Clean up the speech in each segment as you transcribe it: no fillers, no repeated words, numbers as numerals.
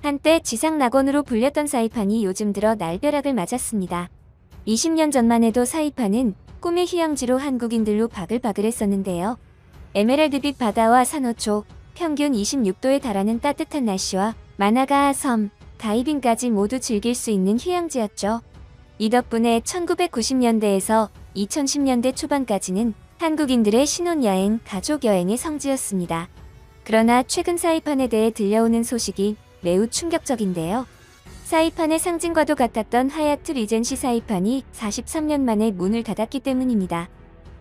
한때 지상낙원으로 불렸던 사이판이 요즘 들어 날벼락을 맞았습니다. 20년 전만 해도 사이판은 꿈의 휴양지로 한국인들로 바글바글했었는데요. 에메랄드빛 바다와 산호초, 평균 26도에 달하는 따뜻한 날씨와 마나가 섬, 다이빙까지 모두 즐길 수 있는 휴양지였죠. 이 덕분에 1990년대에서 2010년대 초반까지는 한국인들의 신혼여행, 가족여행의 성지였습니다. 그러나 최근 사이판에 대해 들려오는 소식이 매우 충격적인데요. 사이판의 상징과도 같았던 하얏트 리젠시 사이판이 43년 만에 문을 닫았기 때문입니다.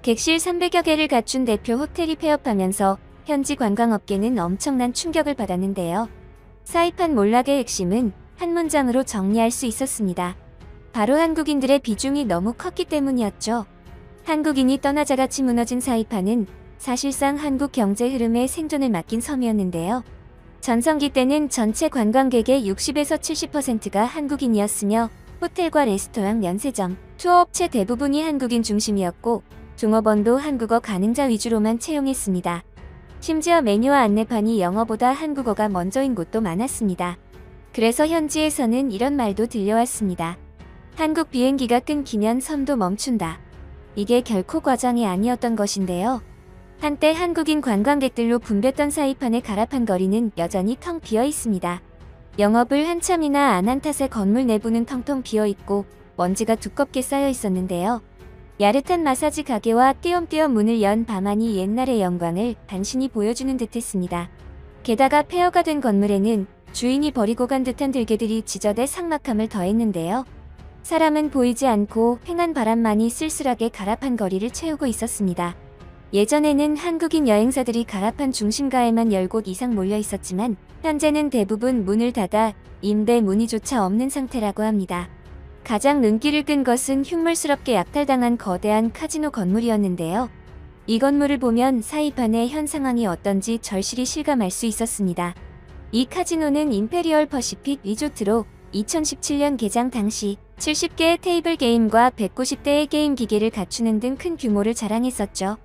객실 300여 개를 갖춘 대표 호텔이 폐업하면서 현지 관광업계는 엄청난 충격을 받았는데요. 사이판 몰락의 핵심은 한 문장으로 정리할 수 있었습니다. 바로 한국인들의 비중이 너무 컸기 때문이었죠. 한국인이 떠나자같이 무너진 사이판은 사실상 한국 경제 흐름의 생존을 맡긴 섬이었는데요. 전성기 때는 전체 관광객의 60에서 70%가 한국인이었으며 호텔과 레스토랑, 면세점, 투어업체 대부분이 한국인 중심이었고 종업원도 한국어 가능자 위주로만 채용했습니다. 심지어 메뉴와 안내판이 영어보다 한국어가 먼저인 곳도 많았습니다. 그래서 현지에서는 이런 말도 들려왔습니다. 한국 비행기가 끊기면 섬도 멈춘다. 이게 결코 과장이 아니었던 것인데요. 한때 한국인 관광객들로 붐볐던 사이판의 가라판 거리는 여전히 텅 비어 있습니다. 영업을 한참이나 안 한 탓에 건물 내부는 텅텅 비어 있고 먼지가 두껍게 쌓여 있었는데요. 야릇한 마사지 가게와 띄엄띄엄 문을 연 바만이 옛날의 영광을 단신히 보여주는 듯했습니다. 게다가 폐허가 된 건물에는 주인이 버리고 간 듯한 들개들이 지저대 삭막함을 더했는데요. 사람은 보이지 않고 횡한 바람만이 쓸쓸하게 가라판 거리를 채우고 있었습니다. 예전에는 한국인 여행사들이 가라판 중심가에만 10곳 이상 몰려 있었지만 현재는 대부분 문을 닫아 임대 문의조차 없는 상태라고 합니다. 가장 눈길을 끈 것은 흉물스럽게 약탈당한 거대한 카지노 건물이었는데요. 이 건물을 보면 사이판의 현 상황이 어떤지 절실히 실감할 수 있었습니다. 이 카지노는 임페리얼 퍼시픽 리조트로 2017년 개장 당시 70개의 테이블 게임과 190대의 게임 기계를 갖추는 등 큰 규모를 자랑했었죠.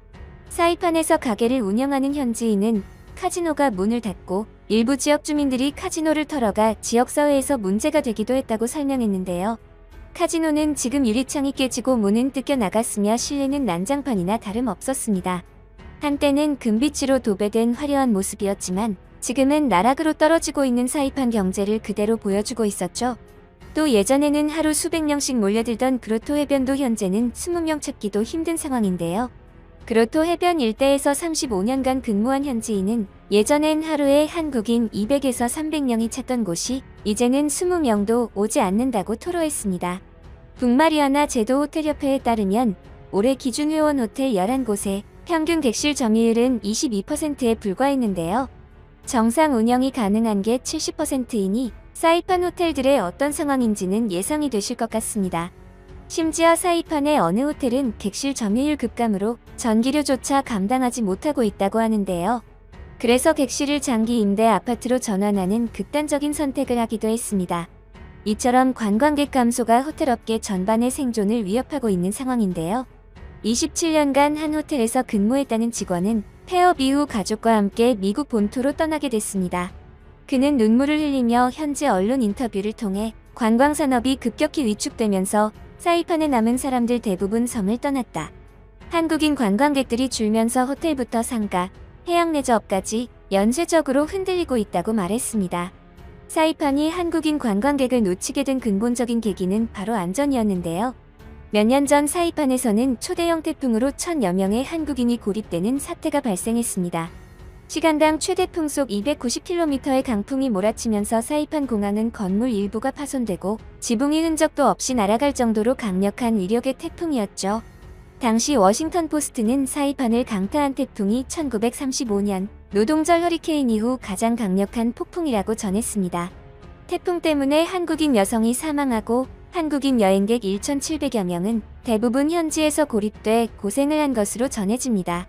사이판에서 가게를 운영하는 현지인은 카지노가 문을 닫고 일부 지역 주민들이 카지노를 털어가 지역사회에서 문제가 되기도 했다고 설명했는데요. 카지노는 지금 유리창이 깨지고 문은 뜯겨 나갔으며 실내는 난장판이나 다름없었습니다. 한때는 금빛으로 도배된 화려한 모습이었지만 지금은 나락으로 떨어지고 있는 사이판 경제를 그대로 보여주고 있었죠. 또 예전에는 하루 수백 명씩 몰려들던 그로토 해변도 현재는 20명 찾기도 힘든 상황인데요. 그로토 해변 일대에서 35년간 근무한 현지인은 예전엔 하루에 한국인 200에서 300명이 찾던 곳이 이제는 20명도 오지 않는다고 토로했습니다. 북마리아나 제도호텔협회에 따르면 올해 기준 회원 호텔 11곳에 평균 객실 점유율은 22%에 불과했는데요. 정상 운영이 가능한 게 70%이니 사이판 호텔들의 어떤 상황인지는 예상이 되실 것 같습니다. 심지어 사이판의 어느 호텔은 객실 점유율 급감으로 전기료조차 감당하지 못하고 있다고 하는데요. 그래서 객실을 장기 임대 아파트로 전환하는 극단적인 선택을 하기도 했습니다. 이처럼 관광객 감소가 호텔업계 전반의 생존을 위협하고 있는 상황인데요. 27년간 한 호텔에서 근무했다는 직원은 폐업 이후 가족과 함께 미국 본토로 떠나게 됐습니다. 그는 눈물을 흘리며 현지 언론 인터뷰를 통해 관광산업이 급격히 위축되면서 사이판에 남은 사람들 대부분 섬을 떠났다. 한국인 관광객들이 줄면서 호텔부터 상가, 해양레저업까지 연쇄적으로 흔들리고 있다고 말했습니다. 사이판이 한국인 관광객을 놓치게 된 근본적인 계기는 바로 안전이었는데요. 몇 년 전 사이판에서는 초대형 태풍으로 1000여 명의 한국인이 고립되는 사태가 발생했습니다. 시간당 최대 풍속 290km의 강풍이 몰아치면서 사이판 공항은 건물 일부가 파손되고 지붕이 흔적도 없이 날아갈 정도로 강력한 위력의 태풍이었죠. 당시 워싱턴 포스트는 사이판을 강타한 태풍이 1935년 노동절 허리케인 이후 가장 강력한 폭풍이라고 전했습니다. 태풍 때문에 한국인 여성이 사망하고 한국인 여행객 1,700여 명은 대부분 현지에서 고립돼 고생을 한 것으로 전해집니다.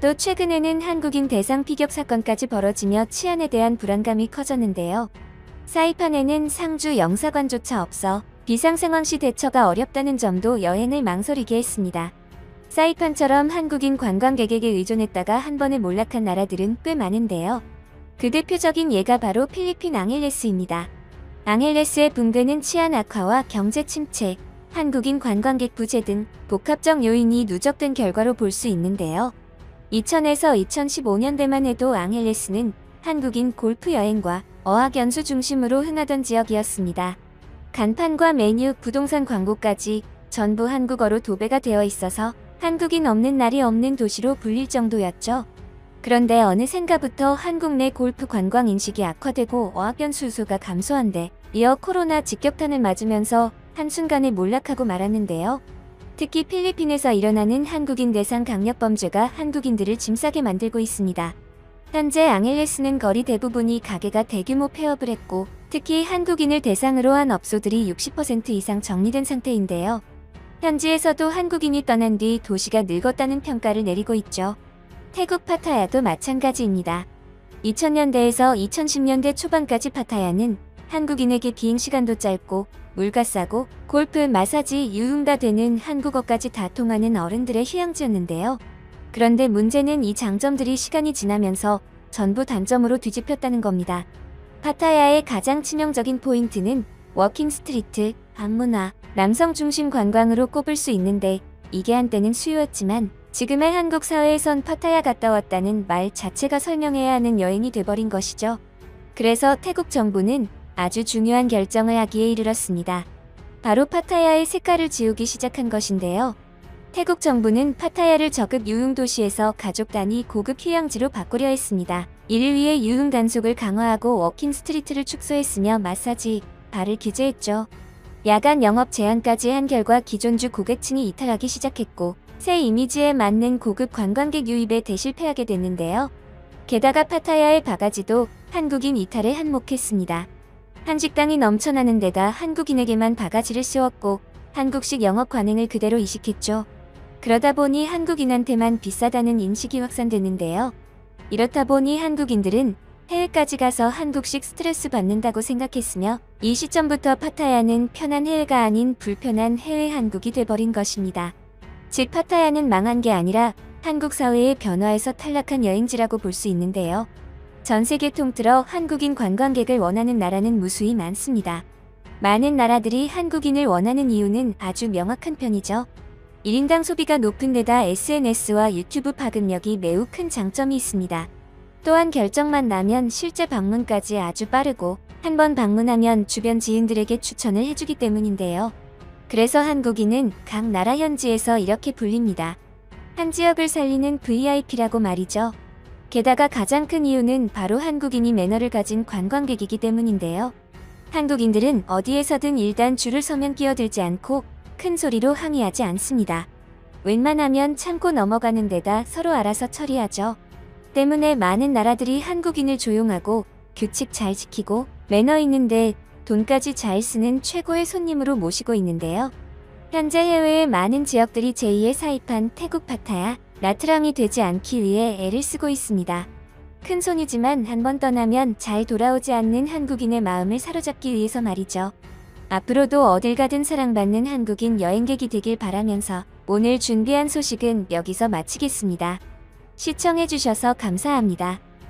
또 최근에는 한국인 대상 피격 사건까지 벌어지며 치안에 대한 불안감이 커졌는데요. 사이판에는 상주 영사관조차 없어 비상상황 시 대처가 어렵다는 점도 여행을 망설이게 했습니다. 사이판처럼 한국인 관광객에게 의존했다가 한 번에 몰락한 나라들은 꽤 많은데요. 그 대표적인 예가 바로 필리핀 앙헬레스입니다. 앙헬레스의 붕괴는 치안 악화와 경제 침체, 한국인 관광객 부재 등 복합적 요인이 누적된 결과로 볼 수 있는데요. 2000에서 2015년대만 해도 앙헬레스는 한국인 골프 여행과 어학 연수 중심으로 흥하던 지역이었습니다. 간판과 메뉴, 부동산 광고까지 전부 한국어로 도배가 되어 있어서 한국인 없는 날이 없는 도시로 불릴 정도였죠. 그런데 어느샌가부터 한국 내 골프 관광 인식이 악화되고 어학연수 수가 감소한 데 이어 코로나 직격탄을 맞으면서 한순간에 몰락하고 말았는데요. 특히 필리핀에서 일어나는 한국인 대상 강력범죄가 한국인들을 짐싸게 만들고 있습니다. 현재 앙헬레스는 거리 대부분이 가게가 대규모 폐업을 했고 특히 한국인을 대상으로 한 업소들이 60% 이상 정리된 상태인데요. 현지에서도 한국인이 떠난 뒤 도시가 늙었다는 평가를 내리고 있죠. 태국 파타야도 마찬가지입니다. 2000년대에서 2010년대 초반까지 파타야는 한국인에게 비행시간도 짧고 물가 싸고 골프, 마사지, 유흥가 되는 한국어까지 다 통하는 어른들의 휴양지였는데요. 그런데 문제는 이 장점들이 시간이 지나면서 전부 단점으로 뒤집혔다는 겁니다. 파타야의 가장 치명적인 포인트는 워킹 스트리트, 밤문화, 남성 중심 관광으로 꼽을 수 있는데 이게 한때는 수요였지만 지금의 한국 사회에선 파타야 갔다 왔다는 말 자체가 설명해야 하는 여행이 돼버린 것이죠. 그래서 태국 정부는 아주 중요한 결정을 하기에 이르렀습니다. 바로 파타야의 색깔을 지우기 시작한 것인데요. 태국 정부는 파타야를 저급 유흥 도시에서 가족 단위 고급 휴양지로 바꾸려 했습니다. 이를 위해 유흥 단속을 강화하고 워킹 스트리트를 축소했으며 마사지, 바를 규제했죠. 야간 영업 제한까지 한 결과 기존주 고객층이 이탈하기 시작했고 새 이미지에 맞는 고급 관광객 유입에 대실패하게 됐는데요. 게다가 파타야의 바가지도 한국인 이탈에 한몫했습니다. 한식당이 넘쳐나는 데다 한국인에게만 바가지를 씌웠고 한국식 영업 관행을 그대로 이식했죠. 그러다 보니 한국인한테만 비싸다는 인식이 확산됐는데요. 이렇다 보니 한국인들은 해외까지 가서 한국식 스트레스 받는다고 생각했으며 이 시점부터 파타야는 편한 해외가 아닌 불편한 해외 한국이 돼버린 것입니다. 즉 파타야는 망한 게 아니라 한국 사회의 변화에서 탈락한 여행지라고 볼 수 있는데요. 전 세계 통틀어 한국인 관광객을 원하는 나라는 무수히 많습니다. 많은 나라들이 한국인을 원하는 이유는 아주 명확한 편이죠. 1인당 소비가 높은 데다 SNS와 유튜브 파급력이 매우 큰 장점이 있습니다. 또한 결정만 나면 실제 방문까지 아주 빠르고 한번 방문하면 주변 지인들에게 추천을 해주기 때문인데요. 그래서 한국인은 각 나라 현지에서 이렇게 불립니다. 한 지역을 살리는 VIP라고 말이죠. 게다가 가장 큰 이유는 바로 한국인이 매너를 가진 관광객이기 때문인데요. 한국인들은 어디에서든 일단 줄을 서면 끼어들지 않고 큰 소리로 항의하지 않습니다. 웬만하면 참고 넘어가는 데다 서로 알아서 처리하죠. 때문에 많은 나라들이 한국인을 조용하고 규칙 잘 지키고 매너 있는데 돈까지 잘 쓰는 최고의 손님으로 모시고 있는데요. 현재 해외의 많은 지역들이 제2의 사이판 태국 파타야, 나트랑이 되지 않기 위해 애를 쓰고 있습니다. 큰 손이지만 한번 떠나면 잘 돌아오지 않는 한국인의 마음을 사로잡기 위해서 말이죠. 앞으로도 어딜 가든 사랑받는 한국인 여행객이 되길 바라면서 오늘 준비한 소식은 여기서 마치겠습니다. 시청해주셔서 감사합니다.